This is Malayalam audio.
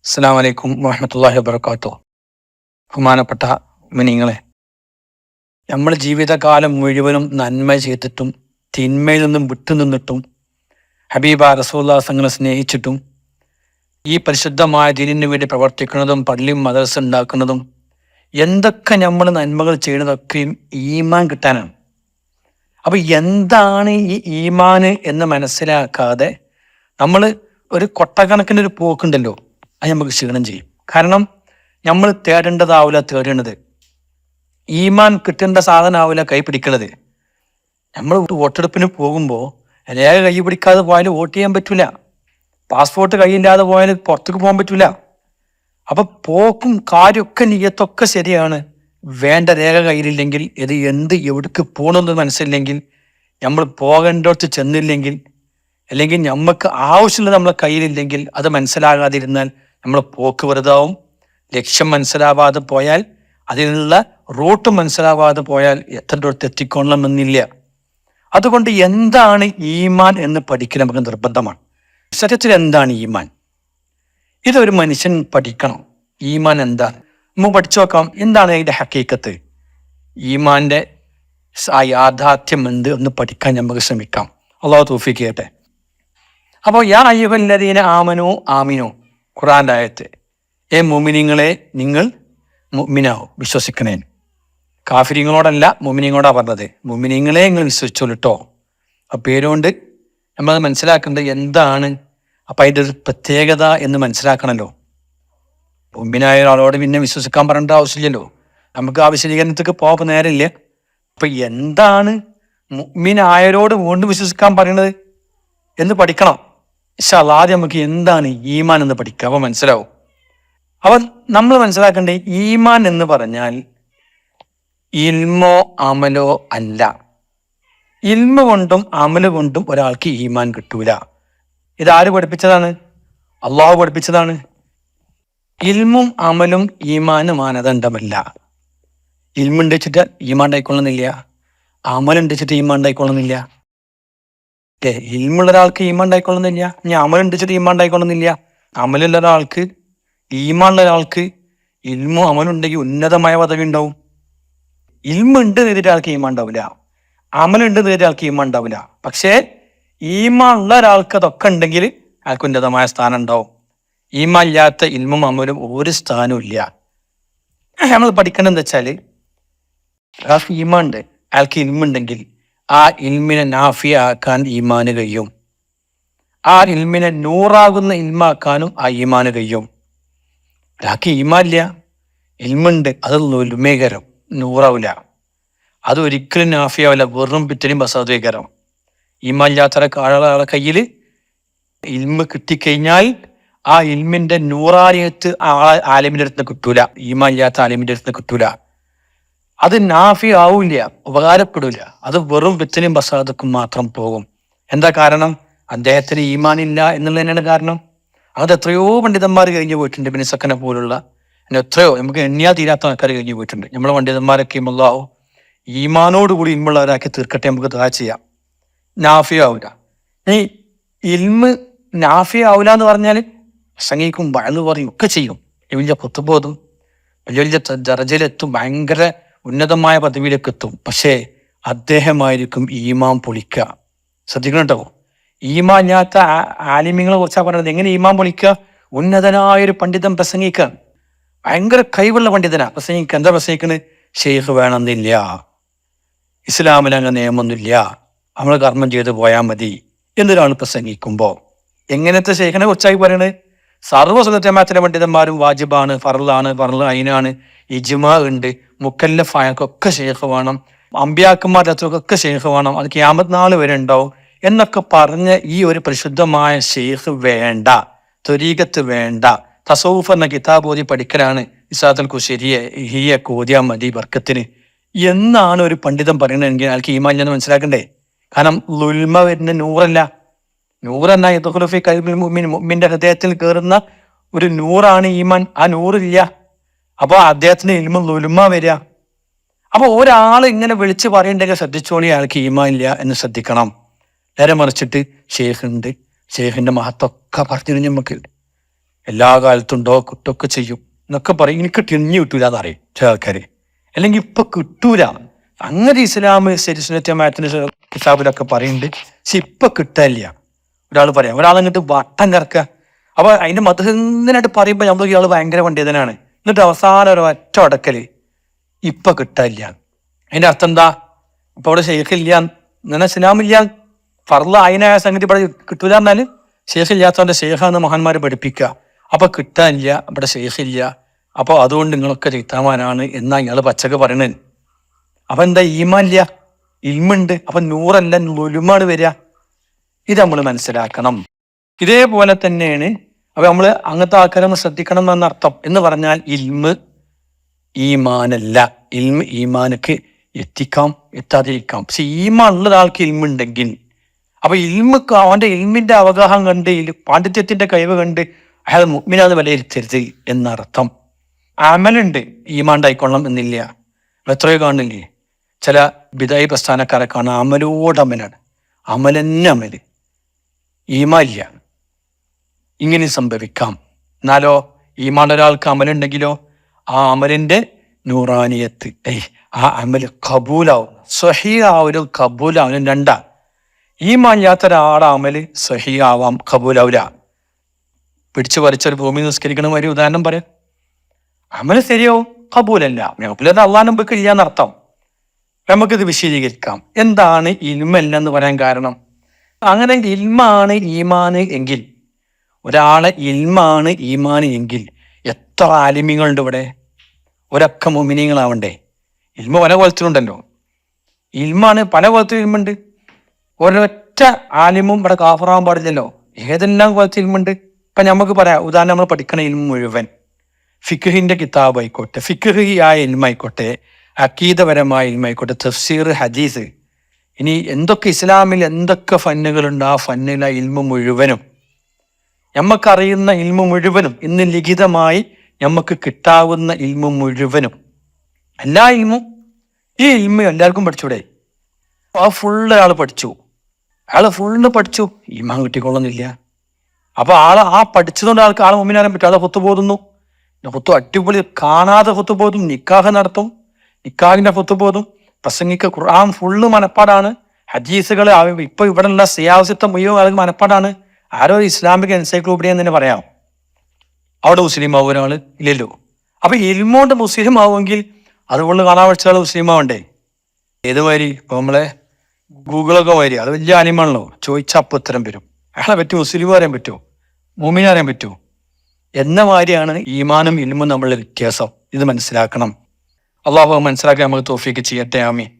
അസ്സലാമു അലൈക്കും വറഹ്മത്തുള്ളാഹി വബറകാതുഹു. ബഹുമാനപ്പെട്ട മുഅ്മിനീങ്ങളെ, നമ്മൾ ജീവിതകാലം മുഴുവനും നന്മ ചെയ്തിട്ടും തിന്മയിൽ നിന്നും വിട്ടുനിന്നിട്ടും ഹബീബ റസൂലുള്ളാഹി തങ്ങളെ സ്നേഹിച്ചിട്ടും ഈ പരിശുദ്ധമായ ദീനിനു വേണ്ടി പ്രവർത്തിക്കുന്നതും പള്ളിയും മദ്രസ ഉണ്ടാക്കുന്നതും എന്തൊക്കെ നമ്മൾ നന്മകൾ ചെയ്യുന്നതൊക്കെയും ഈമാൻ കിട്ടാനാണ്. അപ്പോൾ എന്താണ് ഈ ഈമാൻ എന്ന് മനസ്സിലാക്കാതെ നമ്മൾ ഒരു കൊട്ടക്കണക്കിന് ഒരു പോക്കുണ്ടല്ലോ, അത് നമുക്ക് ക്ഷീണം ചെയ്യും. കാരണം നമ്മൾ തേടേണ്ടത് ഈമാൻ കിട്ടേണ്ട സാധനമാവില്ല കൈ പിടിക്കുന്നത്. നമ്മൾ വോട്ടെടുപ്പിന് പോകുമ്പോൾ രേഖ കൈ പിടിക്കാതെ പോയാൽ വോട്ട് ചെയ്യാൻ പറ്റില്ല. പാസ്പോർട്ട് കൈയില്ലാതെ പോയാൽ പുറത്തേക്ക് പോകാൻ പറ്റില്ല. അപ്പം പോക്കും കാര്യമൊക്കെ നീയത്തൊക്കെ ശരിയാണ്. വേണ്ട രേഖ കയ്യിലില്ലെങ്കിൽ ഇത് എവിടേക്ക് പോകണമെന്ന് മനസ്സില്ലെങ്കിൽ, നമ്മൾ പോകേണ്ടടുത്ത് ചെന്നില്ലെങ്കിൽ, അല്ലെങ്കിൽ നമുക്ക് ആവശ്യമുള്ളത് നമ്മളെ കയ്യിലില്ലെങ്കിൽ, അത് മനസ്സിലാകാതിരുന്നാൽ നമ്മൾ പോക്ക് വെറുതാവും. ലക്ഷ്യം മനസ്സിലാവാതെ പോയാൽ, അതിനുള്ള റൂട്ട് മനസ്സിലാവാതെ പോയാൽ എത്തേണ്ടടുത്ത് എത്തിക്കൊള്ളണമെന്നില്ല. അതുകൊണ്ട് എന്താണ് ഈമാൻ എന്ന് പഠിക്കൽ നമുക്ക് നിർബന്ധമാണ്. സത്യത്തിൽ എന്താണ് ഈമാൻ? ഇതൊരു മനുഷ്യൻ പഠിക്കണം. ഈമാൻ എന്താണ് നമുക്ക് പഠിച്ചു നോക്കാം. എന്താണ് അതിൻ്റെ ഹക്കീക്കത്ത്? ഈമാൻ്റെ യാഥാർത്ഥ്യം എന്ത് എന്ന് പഠിക്കാൻ നമുക്ക് ശ്രമിക്കാം. അല്ലാഹു തൗഫീഖ് ചെയ്യട്ടെ. അപ്പോൾ യാ അയ്യുഹല്ലദീന ആമനൂ ആമിനൂ, ഖുർആൻ്റെ ആയത്ത്. മുഅ്മിനീങ്ങളെ, നിങ്ങൾ മുഅ്മിനാവും, വിശ്വസിക്കണേ. കാഫിരീങ്ങളോടല്ല, മുഅ്മിനീങ്ങളോടാ പറഞ്ഞത്. മുഅ്മിനീങ്ങളെ നിങ്ങൾ വിശ്വസിച്ചോളിട്ടോ. ആ പേരുകൊണ്ട് നമ്മൾ മനസ്സിലാക്കേണ്ടത് എന്താണ്, അപ്പം അതിൻ്റെ ഒരു പ്രത്യേകത എന്ന് മനസ്സിലാക്കണമല്ലോ. മുഅ്മിനായ ഒരാളോട് പിന്നെ വിശ്വസിക്കാൻ പറയേണ്ട ആവശ്യമില്ലല്ലോ. നമുക്ക് ആ വിശദീകരണത്തേക്ക് പോകാൻ നേരമില്ല. അപ്പം എന്താണ് മുഅ്മിനായവരോട് വീണ്ടും വിശ്വസിക്കാൻ പറയുന്നത് എന്ന് പഠിക്കണം. ഇൻഷാ അല്ലാഹ് ആദ്യം നമുക്ക് എന്താണ് ഈമാൻ എന്ന് പഠിക്കാം, അപ്പോൾ മനസ്സിലാവും. അപ്പം നമ്മൾ മനസ്സിലാക്കേണ്ടത് ഈമാൻ എന്ന് പറഞ്ഞാൽ ഇൽമോ അമലോ അല്ല. ഇൽമ കൊണ്ടും അമല് കൊണ്ടും ഒരാൾക്ക് ഈമാൻ കിട്ടൂല. ഇതാര് പഠിപ്പിച്ചതാണ്? അള്ളാഹു പഠിപ്പിച്ചതാണ്. ഇൽമും അമലും ഈമാന് മാനദണ്ഡമല്ല. ഇൽമുണ്ട് വെച്ചിട്ട് ഈമാൻ ഉണ്ടായിക്കൊള്ളുന്നില്ല, അമലുണ്ട് വെച്ചിട്ട് ഈമാൻ ഉണ്ടായിക്കൊള്ളുന്നില്ല. ഇൽമുള്ള ഒരാൾക്ക് ഈമാൻ ഉണ്ടായിക്കൊള്ളുന്നില്ല, ഇനി അമലുണ്ട് വെച്ചിട്ട് ഈമാൻ ഉണ്ടായിക്കൊള്ളുന്നില്ല. അമലുള്ള ഒരാൾക്ക്, ഈമാനുള്ള ഒരാൾക്ക് ഇൽമും അമലുണ്ടെങ്കിൽ ഉന്നതമായ പദവി ഉണ്ടാവും. ഇൽമുണ്ട് നേരിട്ട് ആൾക്ക് ഈമാൻ ഉണ്ടാവില്ല, അമലുണ്ട് നേരിട്ട് ആൾക്ക് ഈമാൻ ഉണ്ടാവില്ല. പക്ഷേ ഈമാൻ ഉള്ള ഒരാൾക്ക് അതൊക്കെ ഉണ്ടെങ്കിൽ ആൾക്ക് ഉന്നതമായ സ്ഥാനം ഉണ്ടാവും. ഈമാൻ ഇല്ലാത്ത ഇൽമും അമലും ഒരു സ്ഥാനവും ഇല്ല. നമ്മൾ പഠിക്കേണ്ടതെന്ന് വെച്ചാൽ, ആൾക്ക് ഈമാൻ ഉണ്ട്, അയാൾക്ക് ഇൽമുണ്ടെങ്കിൽ ആ ഇൽമിനെ നാഫിയ ആക്കാൻ ഈമാന് കഴിയും. ആ ഇൽമിനെ നൂറാകുന്ന ഇൽമാക്കാനും ആ ഈമാന് കഴിയും. ഒരാൾക്ക് ഈമാൻ ഇല്ല, ഇൽമുണ്ട്, അത് ലുൽമേകരം, നൂറാവില്ല. അത് ഒരിക്കലും നാഫിയാവില്ല, വെറും പിറ്റലും ബസാദ്വേകരം. ഈമാൻ ഇല്ലാത്ത ആളുടെ കയ്യിൽ ഇൽമ കിട്ടിക്കഴിഞ്ഞാൽ ആ ഇൽമിന്റെ നൂറാനിയത്ത് ആലിമിന്റെ അടുത്ത് കിട്ടൂല, ഈമാൻ ഇല്ലാത്ത ആലിമിന്റെ അടുത്ത് കിട്ടൂല. അത് നാഫി ആവില്ല, ഉപകാരപ്പെടില്ല. അത് വെറും പിത്തനും ബസാദക്കും മാത്രം പോകും. എന്താ കാരണം? അദ്ദേഹത്തിന് ഈമാൻ ഇല്ല എന്നുള്ളത് തന്നെയാണ് കാരണം. അത് എത്രയോ പണ്ഡിതന്മാർ കഴിഞ്ഞു പോയിട്ടുണ്ട്. പിന്നെ സക്കനെ പോലുള്ള എത്രയോ, നമുക്ക് എണ്ണിയാ തീരാത്ത ആൾക്കാർ കഴിഞ്ഞു പോയിട്ടുണ്ട്. നമ്മളെ പണ്ഡിതന്മാരൊക്കെ അല്ലാഹു ഈമാനോടുകൂടി ഇൽമുള്ളവരാക്കി തീർക്കട്ടെ. നമുക്ക് ദുആ ചെയ്യാം. നാഫി ആവില്ല. ഈ ഇൽമ് നാഫി ആവില്ല എന്ന് പറഞ്ഞാൽ പ്രസംഗിക്കും, വഅദ് പറയും, ഒക്കെ ചെയ്യും, വലിയ പൊത്തുബോധം, വലിയ വലിയ ദറജയിലെത്തും, ഭയങ്കര ഉന്നതമായ പദവിയിലേക്ക് എത്തും. പക്ഷേ അദ്ദേഹമായിരിക്കും ഈമാൻ പൊളിക്കുക. ശ്രദ്ധിക്കണം കേട്ടോ. ഈമാൻ ഇല്ലാത്ത ആലിമ്യങ്ങളെ കുറിച്ചാണ് പറയുന്നത്. എങ്ങനെ ഈമാൻ പൊളിക്കുക? ഉന്നതനായൊരു പണ്ഡിതൻ പ്രസംഗിക്കുക, ഭയങ്കര കഴിവുള്ള പണ്ഡിതനാ പ്രസംഗിക്കുക. എന്താ പ്രസംഗിക്കുന്നത്? ഷെയ്ഖ് വേണമെന്നില്ല, ഇസ്ലാമിൽ അങ്ങനെ നിയമമൊന്നുമില്ല, നമ്മൾ കർമ്മം ചെയ്ത് പോയാൽ മതി എന്നൊരാൾ പ്രസംഗിക്കുമ്പോൾ എങ്ങനത്തെ ഷെയ്ഖിനെ കുറിച്ചായി പറയുന്നത്? സർവ്വസുന്നത്തമാത്തിലെ പണ്ഡിതന്മാരും വാജിബാണ്, ഫർളാണ്, ഫർള് ഐനാണ്, ഇജ്മാ ഉണ്ട്, മുക്കല്ലഫായക്കൊക്കെ ഷെയ്ഖ് വേണം, അമ്പിയാക്കന്മാരുടെ അത്രക്കൊക്കെ ഷെയ്ഖ് വേണം, അത് ഖിയാമത്ത് നാൾ വരെ ഉണ്ടാവും എന്നൊക്കെ പറഞ്ഞ് ഈ ഒരു പരിശുദ്ധമായ ഷെയ്ഖ് വേണ്ട, ത്വരീഖത്ത് വേണ്ട, തസൗഫ് എന്ന കിതാബ് ഓതി പഠിക്കലാണ് ഇസാത്തുൽ കുശരിയെ ഹിയ കോദിയ മതി ബർക്കത്തിന് എന്നാണ് ഒരു പണ്ഡിതൻ പറയണമെങ്കിൽ അയാൾക്ക് ഈമാൻ ഇല്ലെന്ന് മനസ്സിലാക്കണ്ടേ? കാരണം ലുൽമ വരുന്ന നൂറല്ല. നൂറെന്ന യദ്ഖുലു ഖൽബിൽ മുഅ്മിൻ, മുഅ്മിന്റെ ഹൃദയത്തിൽ കയറുന്ന ഒരു നൂറാണ് ഈമാൻ. ആ നൂറില്ല, അപ്പോൾ അദ്ദേഹത്തിന് ഇൽമു ലുൽമ വരിക. അപ്പോൾ ഒരാൾ ഇങ്ങനെ വിളിച്ച് പറയണ്ടെങ്കിൽ ശ്രദ്ധിച്ചോളി, അയാൾക്ക് ഈമാൻ ഇല്ല എന്ന് ശ്രദ്ധിക്കണം. നേരെ മറിച്ചിട്ട് ഷെയ്ഖ് ഉണ്ട്, ഷെയ്ഖിന്റെ മഹത്വമൊക്കെ പറഞ്ഞു നമുക്ക്. എല്ലാ കാലത്തുണ്ടോ കിട്ടൊക്കെ ചെയ്യും എന്നൊക്കെ പറയും. എനിക്ക് തിരിഞ്ഞു കിട്ടൂല എന്നറിയും ചില ആൾക്കാർ. അല്ലെങ്കിൽ ഇപ്പൊ കിട്ടൂല അങ്ങനെ ഇസ്ലാം ശരിസുന്നത്യമായത്തിന് കിതാബിലൊക്കെ പറയുന്നുണ്ട്. പക്ഷെ ഇപ്പൊ കിട്ടാനില്ല. ഒരാൾ പറയാം, ഒരാളെന്നിട്ട് വട്ടം കറക്കുക. അപ്പൊ അതിന്റെ മതത്തിനായിട്ട് പറയുമ്പോൾ നമ്മൾ ഇയാൾ ഭയങ്കര പണ്ഡിതനാണ്. എന്നിട്ട് അവസാനം ഒരു ഒറ്റ അടക്കല് ഇപ്പൊ കിട്ടാനില്ല. അതിന്റെ അർത്ഥം എന്താ? ഇപ്പൊ അവിടെ ഷെയ്ഖില്ല എന്നാൽ ഇസ്ലാമില്ല, ഫർള് ആയിനായ സംഗതി ഇവിടെ കിട്ടൂല എന്നാല് ഷെയ്ഖില്ലാത്തവന്റെ ഷെയ്ഖാന്ന് മഹാന്മാരെ പഠിപ്പിക്കുക. അപ്പൊ കിട്ടാനില്ല, ഇവിടെ ഷെയ്ഖില്ല, അപ്പൊ അതുകൊണ്ട് നിങ്ങളൊക്കെ ചൈത്താമാനാണ് എന്നാ ഇയാള് പച്ചക്ക് പറയണത്. അപ്പൊ എന്താ? ഈമാനില്ല, ഇൽമുണ്ട്. അപ്പൊ നൂറല്ല ലുലുമാണ് വരിക. ഇത് നമ്മൾ മനസ്സിലാക്കണം. ഇതേപോലെ തന്നെയാണ്. അപ്പൊ നമ്മള് അങ്ങനത്തെ ആൾക്കാരെ നമ്മൾ ശ്രദ്ധിക്കണം എന്നർത്ഥം. എന്ന് പറഞ്ഞാൽ ഇൽമ് ഈമാനല്ല. ഇൽമ് ഈമാനക്ക് എത്തിക്കാം, എത്താതിരിക്കാം. പക്ഷെ ഈമാൻ ഉള്ള ഒരാൾക്ക് ഇൽമുണ്ടെങ്കിൽ, അപ്പൊ ഇൽമുക്ക് അവന്റെ ഇൽമിന്റെ അവഗാഹം കണ്ട് പാണ്ഡിത്യത്തിന്റെ കഴിവ് കണ്ട് അയാൾ മുഅ്മിനാന്ന് വിലയിരുത്തരുത് എന്നർത്ഥം. അമലുണ്ട്, ഈമാണ്ടായിക്കൊള്ളണം എന്നില്ല. എത്രയോ കാണില്ലേ ചില ബിദഈ പ്രസ്ഥാനക്കാരെ കാണാൻ അമലോടമലാണ്, അമലന്നെ അമല്, ഈമാനില്ല. ഇങ്ങനെ സംഭവിക്കാം. എന്നാലോ ഈമാൻ ഒരാൾക്ക് അമലുണ്ടെങ്കിലോ ആ അമലിന്റെ നൂറാനിയത്ത്, ആ അമല് കബൂലാവും, സ്വഹീഹാവലും കബൂലാവലും രണ്ടാ. ഈമാൻ ഇല്ലാത്ത ഒരാളെ അമല് സ്വഹീഹാവാം, കബൂലാവില്ല. പിടിച്ചു പറിച്ചൊരു ഭൂമി നിസ്കരിക്കണ ഒരു ഉദാഹരണം പറയാം. അമല് ശരിയാവും, കബൂലല്ല. കബൂലത് അള്ളാഹ് നമുക്ക് ഇല്ല എന്നർത്ഥം. നമുക്കിത് വിശദീകരിക്കാം. എന്താണ് ഇൽമല്ല എന്ന് പറയാൻ കാരണം? അങ്ങനെ ഇൽമാണ് ഈമാന് എങ്കിൽ, ഒരാളെ ഇൽമാണ് ഈമാന് എങ്കിൽ എത്ര ആലിമ്യങ്ങളുണ്ട് ഇവിടെ? ഒരൊക്കെ മുഅ്മിനീങ്ങളാവണ്ടേ? ഇൽമ പല കോലത്തിലുണ്ടല്ലോ. ഇൽമാണ് പല കോലത്തിൽ ഇൽമുണ്ട്. ഒരൊറ്റ ആലിമും ഇവിടെ കാഫറാവാൻ പാടില്ലല്ലോ. ഏതെല്ലാം കോലത്തിൽ ഇൽമുണ്ട്. ഇപ്പൊ നമുക്ക് പറയാം, ഉദാഹരണം നമ്മൾ പഠിക്കണ ഇൽമ മുഴുവൻ, ഫിഖ്ഹിന്റെ കിതാബ് ആയിക്കോട്ടെ, ഫിഖ്ഹിയായ ഇൽമായിക്കോട്ടെ, അക്കീദപരമായ ഇൽമായിക്കോട്ടെ, തഫ്സീർ, ഹദീസ്, ഇനി എന്തൊക്കെ ഇസ്ലാമിൽ എന്തൊക്കെ ഫന്നുകളുണ്ട്, ആ ഫന്നിലെ ഇൽമ മുഴുവനും, നമ്മക്കറിയുന്ന ഇൽമ മുഴുവനും, ഇന്ന് ലിഖിതമായി നമുക്ക് കിട്ടാവുന്ന ഇൽമ മുഴുവനും, എല്ലാ ഇൽമും, ഈ ഇൽമ എല്ലാവർക്കും പഠിച്ചൂടെ? ആ ഫുള്ള് ആള് പഠിച്ചു, അയാള് ഫുള്ള് പഠിച്ചു, ഈമാൻ കിട്ടിക്കൊള്ളുന്നില്ല. അപ്പൊ ആ പഠിച്ചതുകൊണ്ട് ആളെ മുമ്പിനാൻ പറ്റും. ആളെ ഫുത്ത് പോതുന്നു, ഫുത്ത് അടിപൊളി, കാണാതെ ഫുത്ത് പോതും, നിക്കാഹ് നടത്തും, നിക്കാഹിന്റെ ഫുത്ത് പോതും, പ്രസംഗിക്ക, ഖുർആൻ ഫുള്ള് മനപ്പാടാണ്, ഹദീസുകൾ ഇപ്പൊ ഇവിടെ ഉള്ള സിയാസിത്വം മുഴുവൻ ആൾക്ക് മനപ്പാടാണ്. ആരോ ഇസ്ലാമിക എൻസൈക്ലോപീഡിയ എന്ന് തന്നെ പറയാം. അവിടെ മുസ്ലിം ആവും ഒരാള്? ഇല്ലല്ലോ. അപ്പൊ ഇൽമോണ്ട് മുസ്ലിം ആവുമെങ്കിൽ അതുകൊണ്ട് കാണാൻ പഠിച്ച ആൾ മുസ്ലിം ആവണ്ടേ? ഏത് മാതിരി? ഇപ്പൊ നമ്മളെ ഗൂഗിളൊക്കെ മാതിരി, അത് വലിയ ആലിമാണല്ലോ, ചോദിച്ചാൽ അപ്പം ഉത്തരം വരും. അയാളെ പറ്റി മുസ്ലിം അറിയാൻ പറ്റുമോ? മുഅ്മിൻ അറിയാൻ പറ്റുമോ? എന്ന മാതിരിയാണ് ഈമാനും ഇൽമും തമ്മിലുള്ള വ്യത്യാസം. ഇത് മനസ്സിലാക്കണം. അള്ളാഹു മനസ്സിലാക്കി നമുക്ക് തൗഫീഖ് ചെയ്യട്ടെ. ആമീൻ.